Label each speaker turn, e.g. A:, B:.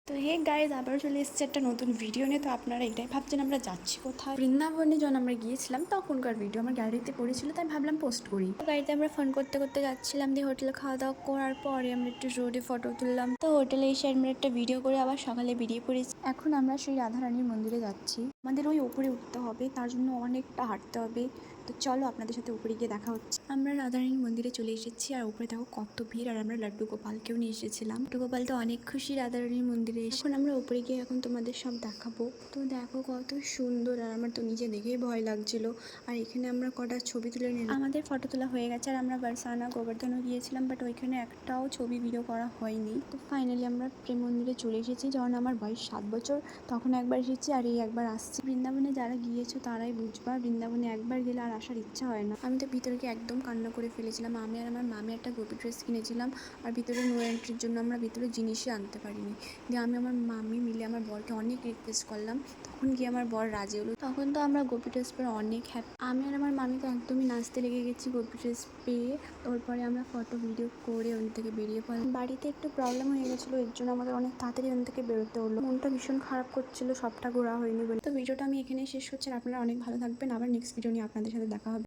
A: তো hey guys, আবার চলে এসেছে একটা নতুন ভিডিও নিয়ে। তো আপনারা এটাই ভাবছেন আমরা যাচ্ছি কোথায়। বৃন্দাবনে যখন আমরা গিয়েছিলাম তখনকার ভিডিও আমার গ্যালারিতে পড়েছিল, তাই ভাবলাম পোস্ট করি। গাড়িতে আমরা ফোন করতে করতে যাচ্ছিলাম, দিয়ে হোটেলে খাওয়া দাওয়া করার পরে আমরা একটু রোডে ফটো তুললাম। তো হোটেলে এসে আমরা একটা ভিডিও করে আবার সকালে বেরিয়ে পড়েছি। এখন আমরা সেই রাধারানীর মন্দিরে যাচ্ছি। আমাদের ওই উপরে উঠতে হবে, তার জন্য অনেকটা হাঁটতে হবে। তো চলো আপনাদের সাথে উপরে গিয়ে দেখা হচ্ছে। আমরা রাধারানীর মন্দিরে চলে এসেছি, আর উপরে দেখো কত ভিড়। আর আমরা লাড্ডু গোপালকেও নিয়ে এসেছিলাম। লাড্ডু গোপাল তো অনেক খুশি রাধারানীর মন্দিরে এসে। এখন আমরা উপরে গিয়ে এখন তোমাদের সব দেখাবো। তো দেখো কত সুন্দর, আর আমার তো নিজে দেখেই ভয় লাগছিল। আর এখানে আমরা কটা ছবি তুলে নিলাম। আমাদের ফটো তোলা হয়ে গেছে, আর আমরা বারসানা গোবর্ধনও গিয়েছিলাম, বাট ওইখানে একটাও ছবি ভিডিও করা হয়নি। তো ফাইনালি আমরা প্রেম মন্দিরে চলে এসেছি। যখন আমার বয়স 7 বছর তখন একবার এসেছি, আর এই একবার আসছি। বৃন্দাবনে যারা গিয়েছো তারাই বুঝবা, বৃন্দাবনে একবার গেলে আর আসার ইচ্ছা হয় না। আমি তো ভিতরে গিয়ে একদম কান্না করে ফেলেছিলাম। আমি আর আমার মামি একটা গোপী ড্রেস কিনেছিলাম, আর ভিতরে নো এন্ট্রির জন্য আমরা ভিতরে জিনিসই আনতে পারিনি। দিয়ে আমি আমার মামি মিলে আমার বরকে অনেক রিকোয়েস্ট করলাম, তখন গিয়ে আমার বর রাজি হলো। তখন তো আমরা গোপী ড্রেস পরে অনেক হ্যাপি। আমি আর আমার মামি তো একদমই নাচতে লেগে গেছি গোপী ড্রেস পেয়ে। তারপরে আমরা ফটো ভিডিও করে ওখান থেকে বেরিয়ে পড়লাম। বাড়িতে একটু প্রবলেম হয়ে গেছিলো, এর জন্য আমাদের অনেক তাড়াতাড়ি ওখান থেকে বেরোতে হলো। মনটা ভীষণ খারাপ করছিল, সবটা ঘোরা হয়নি বলে। তো ভিডিওটা আমি এখানেই শেষ করছি। আর আপনারা অনেক ভালো থাকবেন। আবার নেক্সট ভিডিও নিয়ে আপনাদের সাথে দেখা হবে।